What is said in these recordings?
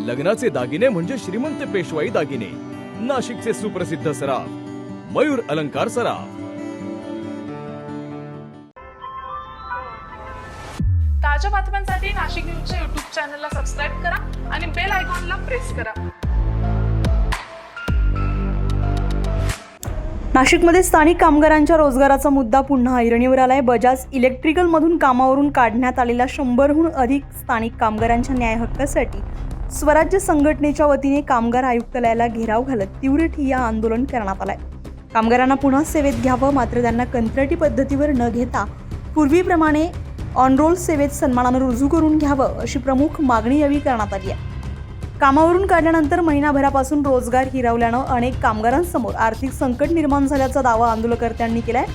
लग्नाचे दागिने म्हणजे श्रीमंत पेशवाई दागिने. नाशिकचे सुप्रसिद्ध सराफ मयूर अलंकार सराफ. ताज्या बातम्यांसाठी नाशिक न्यूजच्या YouTube चॅनलला सबस्क्राईब करा आणि बेल आयकॉनला प्रेस करा. नाशिकमध्ये स्थानिक कामगारांच्या रोजगाराचा मुद्दा पुन्हा ऐरणीवर आलाय. बजाज इलेक्ट्रिकलमधून कामावरून काढण्यात आलेल्या 100हून अधिक स्थानिक कामगारांच्या न्याय हक्कासाठी स्वराज्य संघटनेच्या वतीने कामगार आयुक्तालयाला घेराव घालत तीव्र ठिय्या आंदोलन करण्यात आलंय. कामगारांना पुन्हा सेवेत घ्यावं, मात्र त्यांना कंत्राटी पद्धतीवर न घेता पूर्वीप्रमाणे ऑन रोल सेवेत सन्मानानं रुजू करून घ्यावं, अशी प्रमुख मागणी यावेळी करण्यात आली आहे. कामावरून काढल्यानंतर महिनाभरापासून रोजगार हिरावल्यानं अनेक कामगारांसमोर आर्थिक संकट निर्माण झाल्याचा दावा आंदोलनकर्त्यांनी केलाय.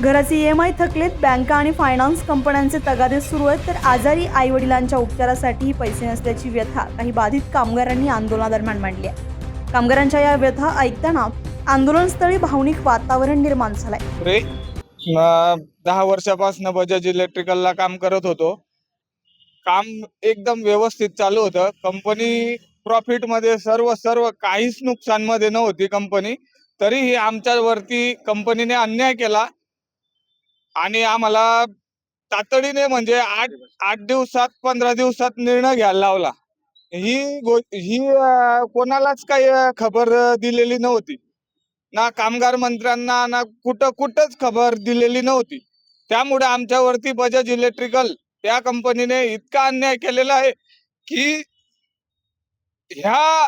घराचे EMI थकलेत, बँका आणि फायनान्स कंपन्यांचे तगादे सुरू आहेत, तर आजारी आई वडिलांच्या उपचारासाठीही पैसे नसल्याची व्यथा काही बाधित कामगारांनी आंदोलनादरम्यान मांडली आहे. कामगारांच्या या व्यथा ऐकताना आंदोलनस्थळी भावनिक वातावरण निर्माण झालंय. 10 वर्षापासून बजाज इलेक्ट्रिकलला काम करत होतो. काम एकदम व्यवस्थित चालू होतं. कंपनी प्रॉफिट मध्ये सर्व काहीच नुकसान मध्ये नव्हती कंपनी. तरीही आमच्यावरती कंपनीने अन्याय केला आणि आम्हाला तातडीने म्हणजे 8 दिवसात 15 दिवसात निर्णय घ्यायला लावला. ही कोणालाच काही खबर दिलेली नव्हती, ना कामगार मंत्र्यांना, ना कुठंच खबर दिलेली नव्हती. त्यामुळे आमच्यावरती बजाज इलेक्ट्रिकल या कंपनीने इतका अन्याय केलेला आहे की ह्या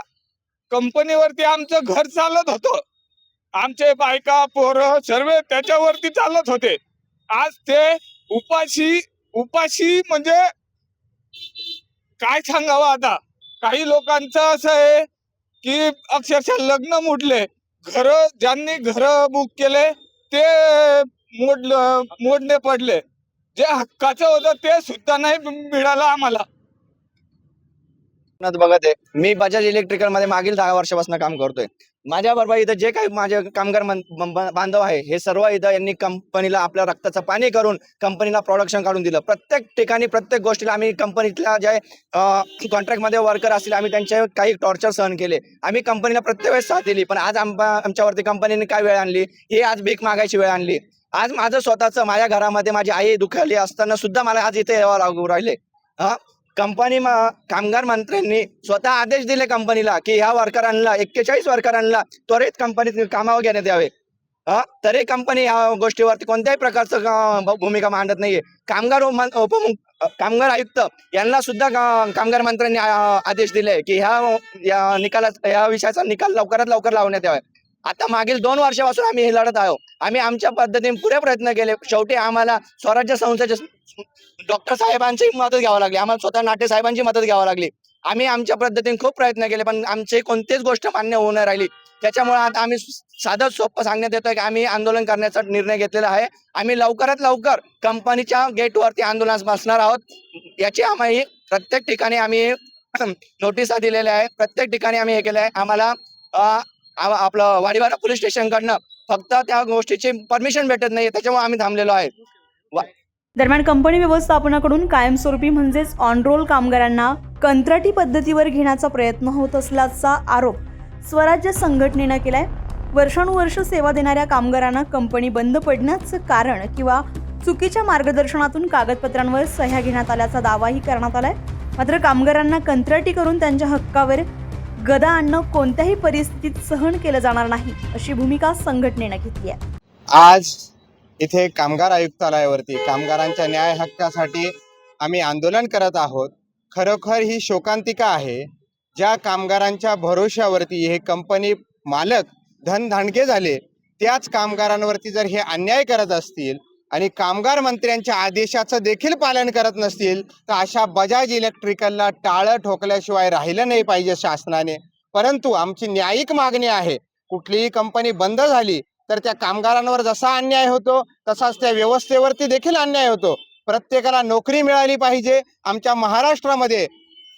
कंपनीवरती आमचं घर चालत होतं. आमचे बायका पोरं सर्व त्याच्यावरती चालत होते. आज ते उपाशी म्हणजे काय सांगावं आता. काही लोकांचं असं आहे की अक्षरशः लग्न मोडले, ज्यांनी घर बुक केले ते मोडणे पडले. जे हक्काचं होतं ते सुद्धा नाही मिळालं आम्हाला. बघत आहे, मी बजाज इलेक्ट्रिकल मध्ये मागील 10 वर्षापासून काम करतोय. माझ्या बरोबर इथं जे काही माझे कामगार बांधव आहे, हे सर्व इथं यांनी कंपनीला आपल्या रक्ताचं पाणी करून कंपनीला प्रोडक्शन काढून दिलं. प्रत्येक ठिकाणी प्रत्येक गोष्टीला आम्ही कंपनीतल्या जे कॉन्ट्रॅक्ट मध्ये वर्कर असतील, आम्ही त्यांचे काही टॉर्चर सहन केले. आम्ही कंपनीला प्रत्येक वेळेस साथ दिली, पण आज आमच्यावरती कंपनीने काय वेळ आणली, हे आज भीक मागायची वेळ आणली. आज माझं स्वतःचं माझ्या घरामध्ये माझी आई दुखावली असताना सुद्धा मला आज इथे यावं लागू राहिले. कामगार मंत्र्यांनी स्वतः आदेश दिले कंपनीला की ह्या वर्करांना 41 वर्करांना त्वरित कंपनीत कामावर घेण्यात यावे. तरी कंपनी ह्या गोष्टीवरती कोणत्याही प्रकारचं भूमिका मांडत नाहीये. कामगार आयुक्त यांना सुद्धा कामगार मंत्र्यांनी आदेश दिले की ह्या विषयाचा निकाल लवकरात लवकर लावण्यात यावा. आता मागील 2 वर्षापासून आम्ही हे लढत आहोत. आम्ही आमच्या पद्धतीने पुरे प्रयत्न केले. शेवटी आम्हाला स्वराज्य संस्थेचे डॉक्टर साहेबांची मदत घ्यावी लागली, आम्हाला स्वतः नाटे साहेबांची मदत घ्यावी लागली. आम्ही आमच्या पद्धतीने खूप प्रयत्न केले, पण आमची कोणतीच गोष्ट मान्य होऊ नाही राहिली. त्याच्यामुळे आता आम्ही साधं सोपं सांगण्यात येतोय की आम्ही आंदोलन करण्याचा निर्णय घेतलेला आहे. आम्ही लवकरात लवकर कंपनीच्या गेटवरती आंदोलनास बसणार आहोत. याची आम्ही प्रत्येक ठिकाणी आम्ही नोटिसा दिलेल्या आहेत. प्रत्येक ठिकाणी आम्ही हे केलं आहे. आम्हाला आपलं वाडीवाडा पोलीस स्टेशनकडनं फक्त त्या गोष्टीची परमिशन भेटत नाही, त्याच्यामुळे आम्ही थांबलेलो आहे. दरम्यान कंपनी व्यवस्थापनाकडून कायमस्वरूपी म्हणजेच ऑन रोल कामगारांना कंत्राटी पद्धतीवर घेण्याचा प्रयत्न होत असल्याचा आरोप स्वराज्य संघटनेनं केलाय. वर्षानुवर्ष सेवा देणाऱ्या कामगारांना कंपनी बंद पडण्याचं कारण किंवा चुकीच्या मार्गदर्शनातून कागदपत्रांवर सह्या घेण्यात आल्याचा दावाही करण्यात आलाय. मात्र कामगारांना कंत्राटी करून त्यांच्या हक्कावर गदा आणणं कोणत्याही परिस्थितीत सहन केलं जाणार नाही, अशी भूमिका संघटनेनं घेतली आहे. आज इथे कामगार आयुक्तालयावरती कामगारांच्या न्याय हक्कासाठी आम्ही आंदोलन करत आहोत. खरोखर ही शोकांतिका आहे. ज्या कामगारांच्या भरोश्यावरती हे कंपनी मालक धनधानके झाले, त्याच कामगारांवरती जर हे अन्याय करत असतील आणि कामगार मंत्र्यांच्या आदेशाचं देखील पालन करत नसतील, तर अशा बजाज इलेक्ट्रिकलला टाळं ठोकल्याशिवाय राहिलं नाही पाहिजे शासनाने. परंतु आमची न्यायिक मागणी आहे, कुठलीही कंपनी बंद झाली तर त्या कामगारांवर जसा अन्याय होतो तसाच त्या व्यवस्थेवरती देखील अन्याय होतो. प्रत्येकाला नोकरी मिळाली पाहिजे. आमच्या महाराष्ट्रामध्ये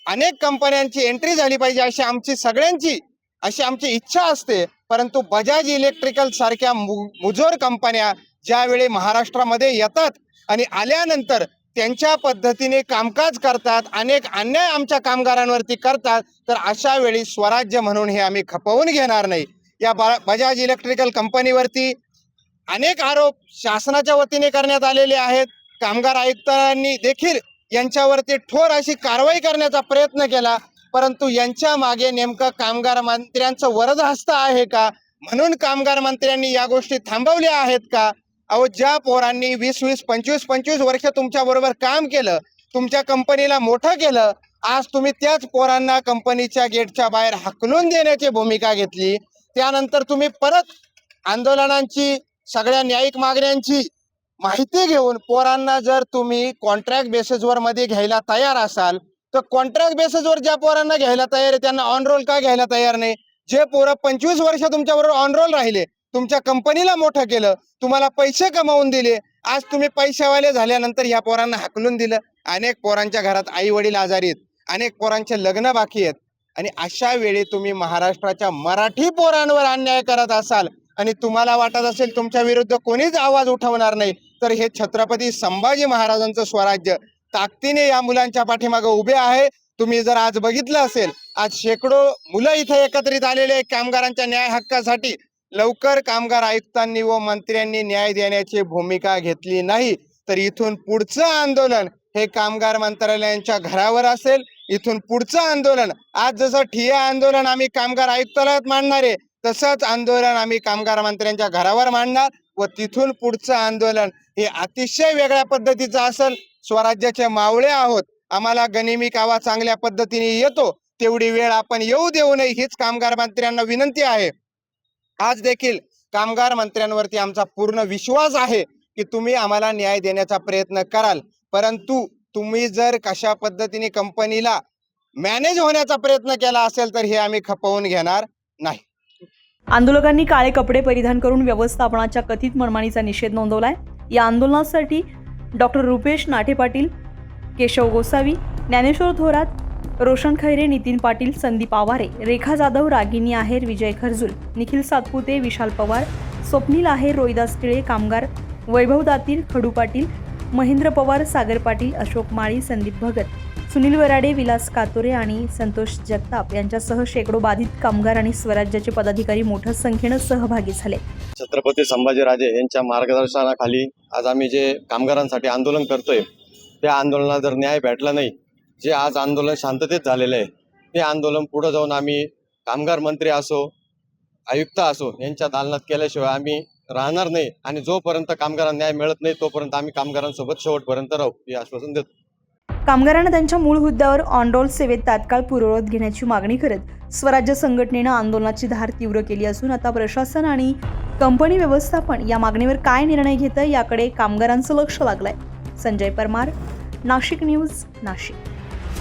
अनेक कंपन्यांची एंट्री झाली पाहिजे अशी आमची इच्छा असते. परंतु बजाज इलेक्ट्रिकल सारख्या मुजोर कंपन्या ज्यावेळी महाराष्ट्रामध्ये येतात आणि आल्यानंतर त्यांच्या पद्धतीने कामकाज करतात, अनेक अन्याय आमच्या कामगारांवरती करतात, तर अशा वेळी स्वराज्य म्हणून हे आम्ही खपवून घेणार नाही. या बजाज इलेक्ट्रिकल कंपनीवरती अनेक आरोप शासनाच्या वतीने करण्यात आलेले आहेत. कामगार आयुक्तांनी देखील यांच्यावरती ठोस अशी कारवाई करण्याचा प्रयत्न केला, परंतु यांच्या मागे नेमकं कामगार मंत्र्यांचं वरदहस्त आहे का, म्हणून कामगार मंत्र्यांनी या गोष्टी थांबवल्या आहेत का? अहो, ज्या पोरांनी 20-20, 25-25 वर्ष तुमच्या बरोबर काम केलं, तुमच्या कंपनीला मोठं केलं, आज तुम्ही त्याच पोरांना कंपनीच्या गेटच्या बाहेर हाकलून देण्याची भूमिका घेतली. त्यानंतर तुम्ही परत आंदोलनांची, सगळ्या न्यायिक मागण्यांची माहिती घेऊन पोरांना जर तुम्ही कॉन्ट्रॅक्ट बेसिसवर मध्ये घ्यायला तयार असाल, तर कॉन्ट्रॅक्ट बेसिसवर ज्या पोरांना घ्यायला तयार आहे त्यांना ऑन रोल का घ्यायला तयार नाही? जे पोरं 25 वर्ष तुमच्याबरोबर ऑन रोल राहिले, तुमच्या कंपनीला मोठं केलं, तुम्हाला पैसे कमावून दिले, आज तुम्ही पैशावाले झाल्यानंतर या पोरांना हाकलून दिलं. अनेक पोरांच्या घरात आई वडील आजारी आहेत, अनेक पोरांचे लग्न बाकी आहेत, आणि अशा वेळी तुम्ही महाराष्ट्राच्या मराठी पोरांवर अन्याय करत असाल आणि तुम्हाला वाटत असेल तुमच्या विरुद्ध कोणीच आवाज उठवणार नाही, तर हे छत्रपती संभाजी महाराजांचं स्वराज्य ताकदीने या मुलांच्या पाठीमागे उभे आहे. तुम्ही जर आज बघितलं असेल, आज शेकडो मुलं इथे एकत्रित आलेले कामगारांच्या न्याय हक्कासाठी. लवकर कामगार आयुक्तांनी व मंत्र्यांनी न्याय देण्याची भूमिका घेतली नाही तर इथून पुढचं आंदोलन हे कामगार मंत्रालयांच्या घरावर असेल. इथून पुढचं आंदोलन, आज जसं ठिय्या आंदोलन आम्ही कामगार आयुक्तालयात मांडणार आहे, तसंच आंदोलन आम्ही कामगार मंत्र्यांच्या घरावर मांडणार, व तिथून पुढचं आंदोलन हे अतिशय वेगळ्या पद्धतीचं असेल. स्वराज्याचे मावळे आहोत, आम्हाला गनिमी कावा चांगल्या पद्धतीने येतो, तेवढी वेळ आपण येऊ देऊ नये हीच कामगार मंत्र्यांना विनंती आहे. आज देखील कामगार मंत्र्यांवरती आमचा पूर्ण विश्वास आहे की तुम्ही आम्हाला न्याय देण्याचा प्रयत्न कराल, परंतु तुम्ही जर कशा पद्धतीने कंपनीला मॅनेज होण्याचा प्रयत्न केला असेल तर हे आम्ही खपवून घेणार नाही. आंदोलकांनी काळे कपडे परिधान करून व्यवस्थापनाच्या कथित मनमानीचा निषेध नोंदवलाय. या आंदोलनासाठी डॉक्टर रुपेश नाठे पाटील, केशव गोसावी, ज्ञानेश्वर थोरात, रोशन खैरे, नितीन पाटील, संदीप आवारे, रेखा जाधव, रागिनी आहेर, विजय खरजुल, निखिल सातपुते, विशाल पवार, स्वप्नील आहेर, रोहिदास टिळे, कामगार वैभव दातीर, खडू पाटील, महेंद्र पवार, सागर पाटील, अशोक माळी, संदीप भगत, सुनील वराडे, विलास कातोरे आणि संतोष जगताप यांच्यासह शेकडो बाधित कामगार आणि स्वराज्याचे पदाधिकारी मोठ्या संख्येनं सहभागी झाले. छत्रपती संभाजीराजे यांच्या मार्गदर्शनाखाली आज आम्ही जे कामगारांसाठी आंदोलन करतोय, त्या आंदोलनाला जर न्याय भेटला नाही, जे आज आंदोलन शांततेत झालेलं आहे, ते आंदोलन पुढे जाऊन आम्ही कामगार मंत्री असो, आयुक्त असो यांच्या दालनात केल्याशिवाय आम्ही राहणार नाही. आणि जोपर्यंत कामगारांना न्याय मिळत नाही तोपर्यंत आम्ही कामगारांसोबत शेवटपर्यंत राहू हे आश्वासन देतो. कामगारांना त्यांच्या मूळ हुद्द्यावर ऑन रोल सेवेत तात्काळ पूर्ववत घेण्याची मागणी करत स्वराज्य संघटनेनं आंदोलनाची धार तीव्र केली असून आता प्रशासन आणि कंपनी व्यवस्थापन या मागणीवर काय निर्णय घेतं याकडे कामगारांचं लक्ष लागलंय. संजय परमार, नाशिक न्यूज, नाशिक.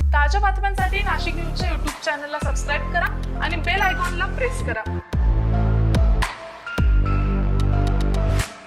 ताज्या बातम्यांसाठी नाशिक न्यूजच्या YouTube चॅनलला सबस्क्राईब करा आणि बेल आयकॉनला प्रेस करा.